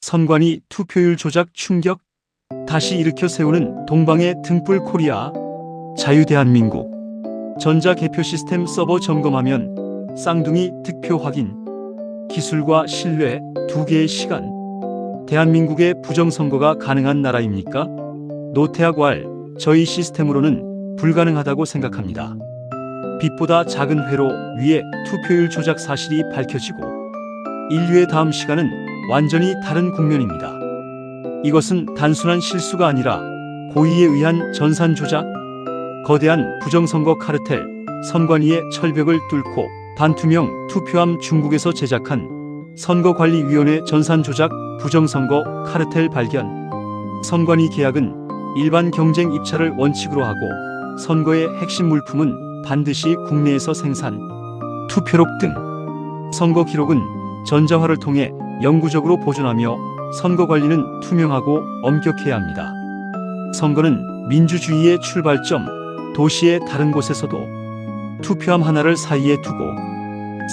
선관위 투표율 조작 충격, 다시 일으켜 세우는 동방의 등불 코리아, 자유대한민국. 전자개표 시스템 서버 점검하면 쌍둥이 득표 확인, 기술과 신뢰 두 개의 시간. 대한민국의 부정선거가 가능한 나라입니까? 노태학 왈, 저희 시스템으로는 불가능하다고 생각합니다. 빛보다 작은 회로 위에 투표율 조작 사실이 밝혀지고 인류의 다음 시간은 완전히 다른 국면입니다. 이것은 단순한 실수가 아니라 고의에 의한 전산 조작, 거대한 부정선거 카르텔, 선관위의 철벽을 뚫고 반투명 투표함 중국에서 제작한 선거관리위원회 전산 조작 부정선거 카르텔 발견. 선관위 계약은 일반 경쟁 입찰을 원칙으로 하고 선거의 핵심 물품은 반드시 국내에서 생산, 투표록 등 선거 기록은 전자화를 통해 영구적으로 보존하며 선거 관리는 투명하고 엄격해야 합니다. 선거는 민주주의의 출발점, 도시의 다른 곳에서도 투표함 하나를 사이에 두고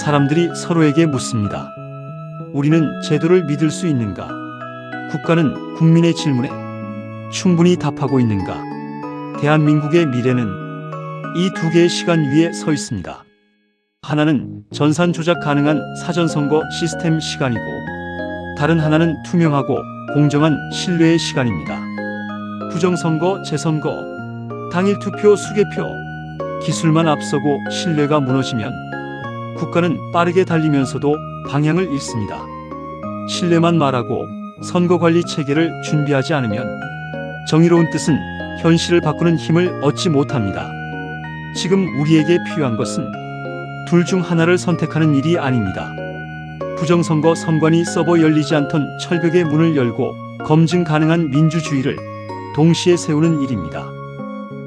사람들이 서로에게 묻습니다. 우리는 제도를 믿을 수 있는가? 국가는 국민의 질문에 충분히 답하고 있는가? 대한민국의 미래는 이 두 개의 시간 위에 서 있습니다. 하나는 전산 조작 가능한 사전선거 시스템 시간이고, 다른 하나는 투명하고 공정한 신뢰의 시간입니다. 부정선거, 재선거, 당일 투표, 수개표, 기술만 앞서고 신뢰가 무너지면 국가는 빠르게 달리면서도 방향을 잃습니다. 신뢰만 말하고 선거관리 체계를 준비하지 않으면 정의로운 뜻은 현실을 바꾸는 힘을 얻지 못합니다. 지금 우리에게 필요한 것은 둘 중 하나를 선택하는 일이 아닙니다. 부정선거 선관위 서버 열리지 않던 철벽의 문을 열고 검증 가능한 민주주의를 동시에 세우는 일입니다.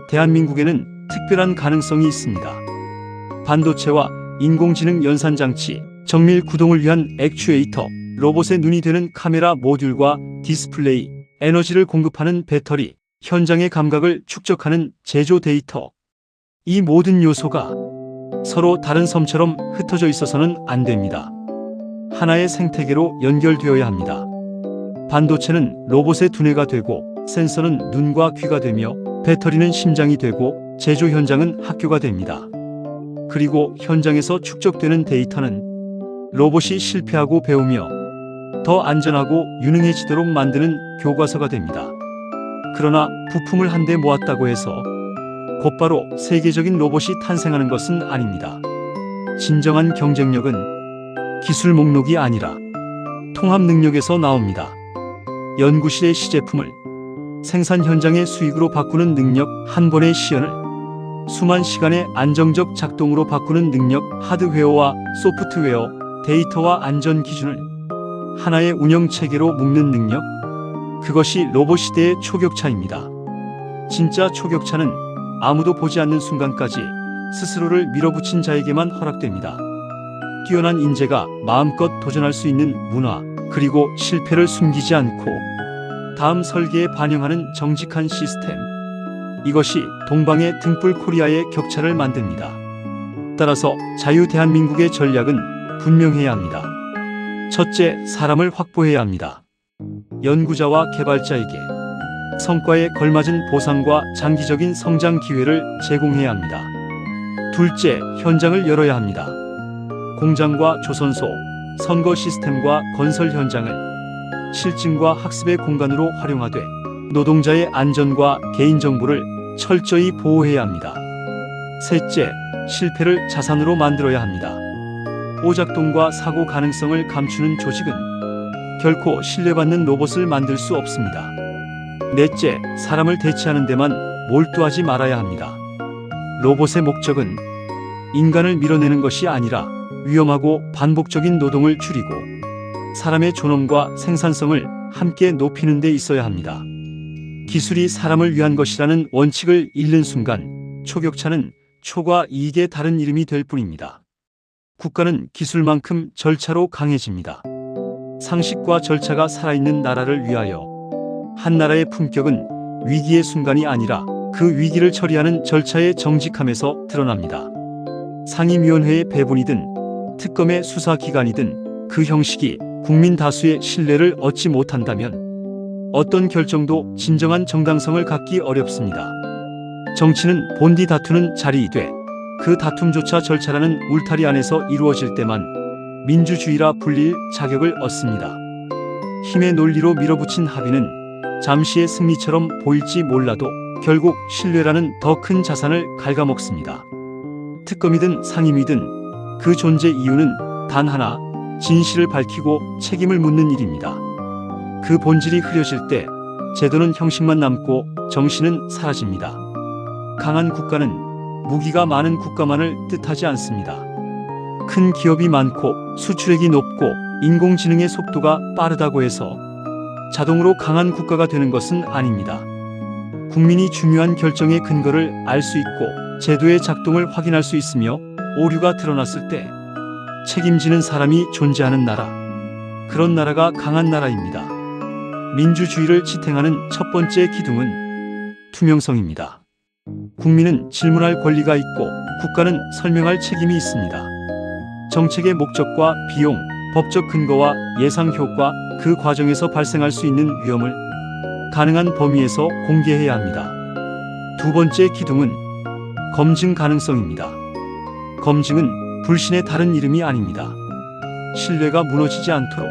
대한민국에는 특별한 가능성이 있습니다. 반도체와 인공지능 연산장치, 정밀 구동을 위한 액추에이터, 로봇의 눈이 되는 카메라 모듈과 디스플레이, 에너지를 공급하는 배터리, 현장의 감각을 축적하는 제조 데이터. 이 모든 요소가 서로 다른 섬처럼 흩어져 있어서는 안 됩니다. 하나의 생태계로 연결되어야 합니다. 반도체는 로봇의 두뇌가 되고, 센서는 눈과 귀가 되며, 배터리는 심장이 되고, 제조 현장은 학교가 됩니다. 그리고 현장에서 축적되는 데이터는 로봇이 실패하고 배우며 더 안전하고 유능해지도록 만드는 교과서가 됩니다. 그러나 부품을 한데 모았다고 해서 곧바로 세계적인 로봇이 탄생하는 것은 아닙니다. 진정한 경쟁력은 기술 목록이 아니라 통합 능력에서 나옵니다. 연구실의 시제품을 생산 현장의 수익으로 바꾸는 능력, 한 번의 시연을 수만 시간의 안정적 작동으로 바꾸는 능력, 하드웨어와 소프트웨어, 데이터와 안전 기준을 하나의 운영 체계로 묶는 능력, 그것이 로봇 시대의 초격차입니다. 진짜 초격차는 아무도 보지 않는 순간까지 스스로를 밀어붙인 자에게만 허락됩니다. 뛰어난 인재가 마음껏 도전할 수 있는 문화, 그리고 실패를 숨기지 않고 다음 설계에 반영하는 정직한 시스템. 이것이 동방의 등불 코리아의 격차를 만듭니다. 따라서 자유 대한민국의 전략은 분명해야 합니다. 첫째, 사람을 확보해야 합니다. 연구자와 개발자에게 성과에 걸맞은 보상과 장기적인 성장 기회를 제공해야 합니다. 둘째, 현장을 열어야 합니다. 공장과 조선소, 선거 시스템과 건설 현장을 실증과 학습의 공간으로 활용하되 노동자의 안전과 개인정보를 철저히 보호해야 합니다. 셋째, 실패를 자산으로 만들어야 합니다. 오작동과 사고 가능성을 감추는 조직은 결코 신뢰받는 로봇을 만들 수 없습니다. 넷째, 사람을 대체하는 데만 몰두하지 말아야 합니다. 로봇의 목적은 인간을 밀어내는 것이 아니라 위험하고 반복적인 노동을 줄이고 사람의 존엄과 생산성을 함께 높이는 데 있어야 합니다. 기술이 사람을 위한 것이라는 원칙을 잃는 순간 초격차는 초과 이익의 다른 이름이 될 뿐입니다. 국가는 기술만큼 절차로 강해집니다. 상식과 절차가 살아있는 나라를 위하여 한 나라의 품격은 위기의 순간이 아니라 그 위기를 처리하는 절차의 정직함에서 드러납니다. 상임위원회의 배분이든 특검의 수사기관이든 그 형식이 국민 다수의 신뢰를 얻지 못한다면 어떤 결정도 진정한 정당성을 갖기 어렵습니다. 정치는 본디 다투는 자리이되 그 다툼조차 절차라는 울타리 안에서 이루어질 때만 민주주의라 불릴 자격을 얻습니다. 힘의 논리로 밀어붙인 합의는 잠시의 승리처럼 보일지 몰라도 결국 신뢰라는 더 큰 자산을 갉아먹습니다. 특검이든 상임위든 그 존재 이유는 단 하나, 진실을 밝히고 책임을 묻는 일입니다. 그 본질이 흐려질 때 제도는 형식만 남고 정신은 사라집니다. 강한 국가는 무기가 많은 국가만을 뜻하지 않습니다. 큰 기업이 많고 수출액이 높고 인공지능의 속도가 빠르다고 해서 자동으로 강한 국가가 되는 것은 아닙니다. 국민이 중요한 결정의 근거를 알 수 있고 제도의 작동을 확인할 수 있으며 오류가 드러났을 때 책임지는 사람이 존재하는 나라, 그런 나라가 강한 나라입니다. 민주주의를 지탱하는 첫 번째 기둥은 투명성입니다. 국민은 질문할 권리가 있고 국가는 설명할 책임이 있습니다. 정책의 목적과 비용, 법적 근거와 예상 효과, 그 과정에서 발생할 수 있는 위험을 가능한 범위에서 공개해야 합니다. 두 번째 기둥은 검증 가능성입니다. 검증은 불신의 다른 이름이 아닙니다. 신뢰가 무너지지 않도록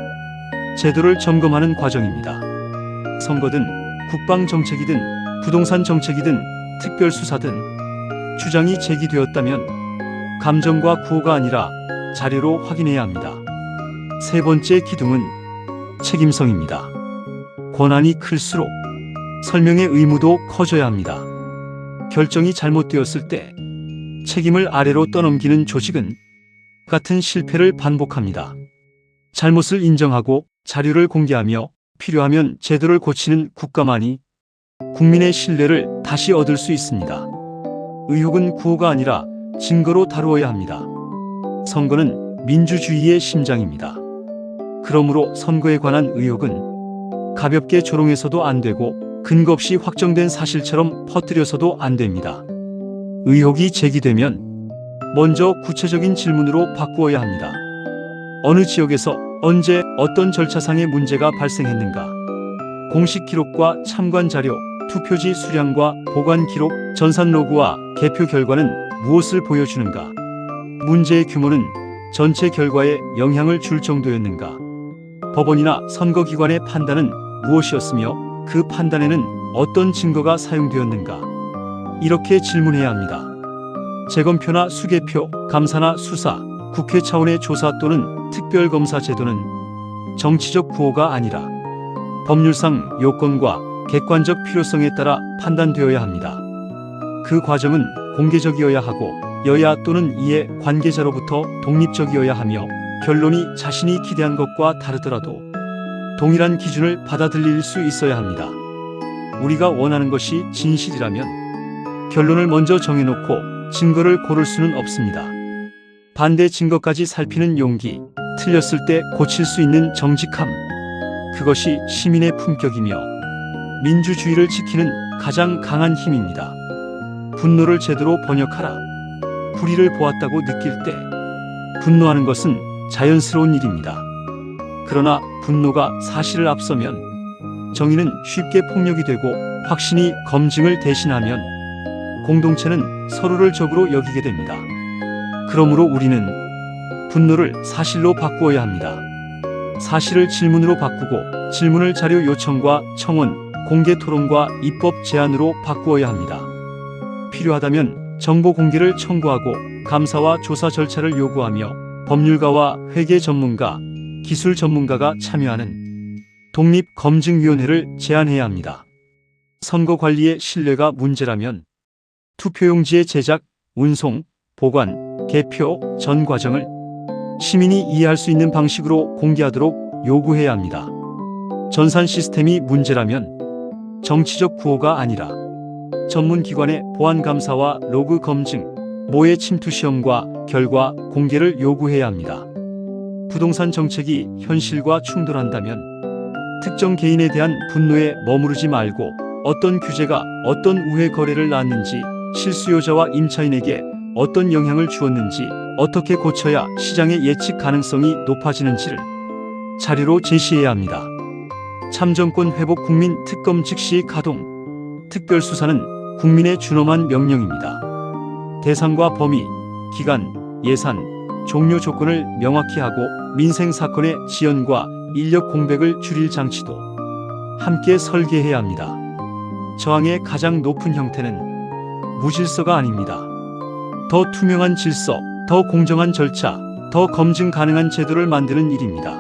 제도를 점검하는 과정입니다. 선거든 국방정책이든 부동산 정책이든 특별수사든 주장이 제기되었다면 감정과 구호가 아니라 자료로 확인해야 합니다. 세 번째 기둥은 책임성입니다. 권한이 클수록 설명의 의무도 커져야 합니다. 결정이 잘못되었을 때 책임을 아래로 떠넘기는 조직은 같은 실패를 반복합니다. 잘못을 인정하고 자료를 공개하며 필요하면 제도를 고치는 국가만이 국민의 신뢰를 다시 얻을 수 있습니다. 의혹은 구호가 아니라 증거로 다루어야 합니다. 선거는 민주주의의 심장입니다. 그러므로 선거에 관한 의혹은 가볍게 조롱해서도 안 되고 근거 없이 확정된 사실처럼 퍼뜨려서도 안 됩니다. 의혹이 제기되면 먼저 구체적인 질문으로 바꾸어야 합니다. 어느 지역에서 언제 어떤 절차상의 문제가 발생했는가? 공식 기록과 참관 자료, 투표지 수량과 보관 기록, 전산 로그와 개표 결과는 무엇을 보여주는가? 문제의 규모는 전체 결과에 영향을 줄 정도였는가? 법원이나 선거기관의 판단은 무엇이었으며 그 판단에는 어떤 증거가 사용되었는가? 이렇게 질문해야 합니다. 재검표나 수개표, 감사나 수사, 국회 차원의 조사 또는 특별검사 제도는 정치적 구호가 아니라 법률상 요건과 객관적 필요성에 따라 판단되어야 합니다. 그 과정은 공개적이어야 하고 여야 또는 이해 관계자로부터 독립적이어야 하며 결론이 자신이 기대한 것과 다르더라도 동일한 기준을 받아들일 수 있어야 합니다. 우리가 원하는 것이 진실이라면 결론을 먼저 정해놓고 증거를 고를 수는 없습니다. 반대 증거까지 살피는 용기, 틀렸을 때 고칠 수 있는 정직함, 그것이 시민의 품격이며 민주주의를 지키는 가장 강한 힘입니다. 분노를 제대로 번역하라. 불의를 보았다고 느낄 때 분노하는 것은 자연스러운 일입니다. 그러나 분노가 사실을 앞서면 정의는 쉽게 폭력이 되고 확신이 검증을 대신하면 공동체는 서로를 적으로 여기게 됩니다. 그러므로 우리는 분노를 사실로 바꾸어야 합니다. 사실을 질문으로 바꾸고 질문을 자료 요청과 청원, 공개 토론과 입법 제안으로 바꾸어야 합니다. 필요하다면 정보 공개를 청구하고 감사와 조사 절차를 요구하며 법률가와 회계 전문가, 기술 전문가가 참여하는 독립검증위원회를 제안해야 합니다. 선거 관리의 신뢰가 문제라면 투표용지의 제작, 운송, 보관, 개표 전 과정을 시민이 이해할 수 있는 방식으로 공개하도록 요구해야 합니다. 전산 시스템이 문제라면 정치적 구호가 아니라 전문기관의 보안감사와 로그 검증, 모의 침투 시험과 결과 공개를 요구해야 합니다. 부동산 정책이 현실과 충돌한다면 특정 개인에 대한 분노에 머무르지 말고 어떤 규제가 어떤 우회 거래를 낳았는지, 실수요자와 임차인에게 어떤 영향을 주었는지, 어떻게 고쳐야 시장의 예측 가능성이 높아지는지를 자료로 제시해야 합니다. 참정권 회복 국민 특검 즉시 가동. 특별수사는 국민의 준엄한 명령입니다. 대상과 범위, 기간, 예산, 종료 조건을 명확히 하고 민생 사건의 지연과 인력 공백을 줄일 장치도 함께 설계해야 합니다. 저항의 가장 높은 형태는 무질서가 아닙니다. 더 투명한 질서, 더 공정한 절차, 더 검증 가능한 제도를 만드는 일입니다.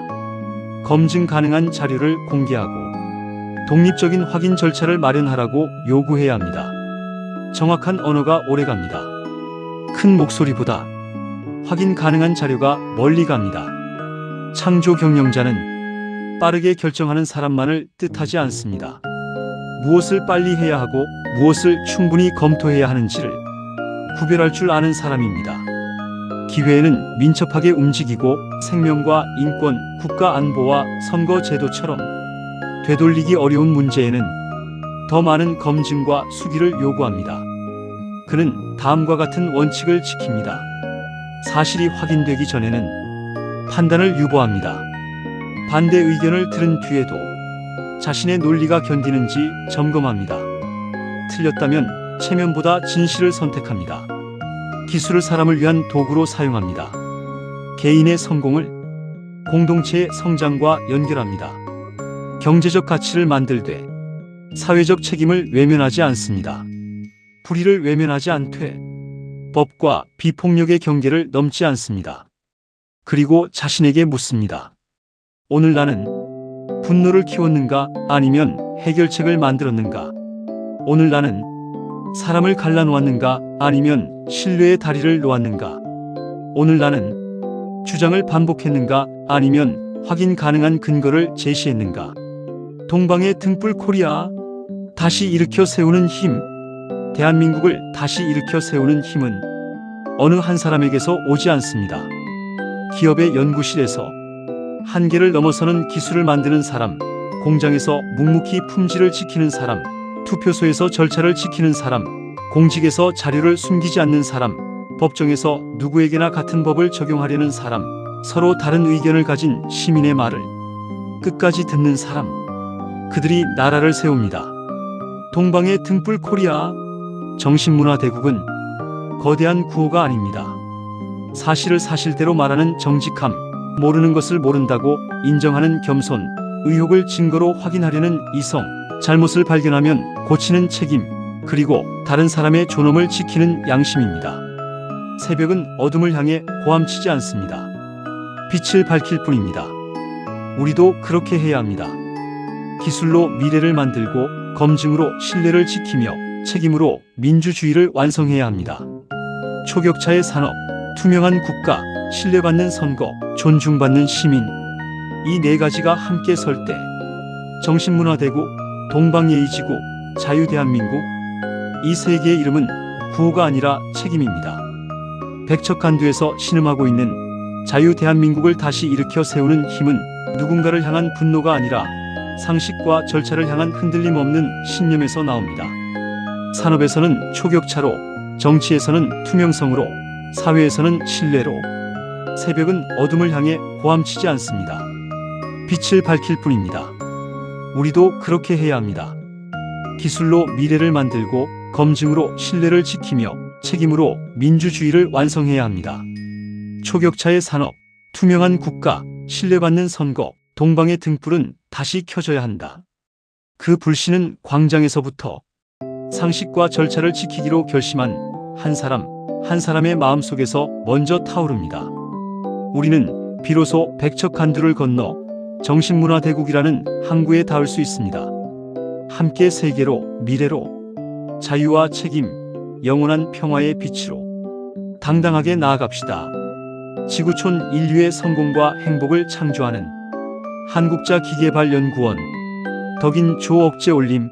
검증 가능한 자료를 공개하고 독립적인 확인 절차를 마련하라고 요구해야 합니다. 정확한 언어가 오래갑니다. 큰 목소리보다 확인 가능한 자료가 멀리 갑니다. 창조 경영자는 빠르게 결정하는 사람만을 뜻하지 않습니다. 무엇을 빨리 해야 하고 무엇을 충분히 검토해야 하는지를 구별할 줄 아는 사람입니다. 기회에는 민첩하게 움직이고 생명과 인권, 국가 안보와 선거 제도처럼 되돌리기 어려운 문제에는 더 많은 검증과 수기를 요구합니다. 그는 다음과 같은 원칙을 지킵니다. 사실이 확인되기 전에는 판단을 유보합니다. 반대 의견을 들은 뒤에도 자신의 논리가 견디는지 점검합니다. 틀렸다면 체면보다 진실을 선택합니다. 기술을 사람을 위한 도구로 사용합니다. 개인의 성공을 공동체의 성장과 연결합니다. 경제적 가치를 만들되 사회적 책임을 외면하지 않습니다. 불의를 외면하지 않되 법과 비폭력의 경계를 넘지 않습니다. 그리고 자신에게 묻습니다. 오늘 나는 분노를 키웠는가 아니면 해결책을 만들었는가? 오늘 나는 사람을 갈라놓았는가 아니면 신뢰의 다리를 놓았는가? 오늘 나는 주장을 반복했는가 아니면 확인 가능한 근거를 제시했는가? 동방의 등불 코리아, 다시 일으켜 세우는 힘. 대한민국을 다시 일으켜 세우는 힘은 어느 한 사람에게서 오지 않습니다. 기업의 연구실에서 한계를 넘어서는 기술을 만드는 사람, 공장에서 묵묵히 품질을 지키는 사람, 투표소에서 절차를 지키는 사람, 공직에서 자료를 숨기지 않는 사람, 법정에서 누구에게나 같은 법을 적용하려는 사람, 서로 다른 의견을 가진 시민의 말을 끝까지 듣는 사람, 그들이 나라를 세웁니다. 동방의 등불 코리아, 정신문화대국은 거대한 구호가 아닙니다. 사실을 사실대로 말하는 정직함, 모르는 것을 모른다고 인정하는 겸손, 의혹을 증거로 확인하려는 이성, 잘못을 발견하면 고치는 책임, 그리고 다른 사람의 존엄을 지키는 양심입니다. 새벽은 어둠을 향해 고함치지 않습니다. 빛을 밝힐 뿐입니다. 우리도 그렇게 해야 합니다. 기술로 미래를 만들고 검증으로 신뢰를 지키며 책임으로 민주주의를 완성해야 합니다. 초격차의 산업, 투명한 국가, 신뢰받는 선거, 존중받는 시민, 이 네 가지가 함께 설 때 정신문화대국, 동방예의지구, 자유대한민국, 이 세 개의 이름은 구호가 아니라 책임입니다. 백척간두에서 신음하고 있는 자유대한민국을 다시 일으켜 세우는 힘은 누군가를 향한 분노가 아니라 상식과 절차를 향한 흔들림 없는 신념에서 나옵니다. 산업에서는 초격차로, 정치에서는 투명성으로, 사회에서는 신뢰로. 새벽은 어둠을 향해 고함치지 않습니다. 빛을 밝힐 뿐입니다. 우리도 그렇게 해야 합니다. 기술로 미래를 만들고 검증으로 신뢰를 지키며 책임으로 민주주의를 완성해야 합니다. 초격차의 산업, 투명한 국가, 신뢰받는 선거, 동방의 등불은 다시 켜져야 한다. 그 불씨는 광장에서부터 상식과 절차를 지키기로 결심한 한 사람, 한 사람의 마음속에서 먼저 타오릅니다. 우리는 비로소 백척간두를 건너 정신문화대국이라는 항구에 닿을 수 있습니다. 함께 세계로, 미래로, 자유와 책임, 영원한 평화의 빛으로 당당하게 나아갑시다. 지구촌 인류의 성공과 행복을 창조하는 한국자기계발연구원 덕인 조 억제올림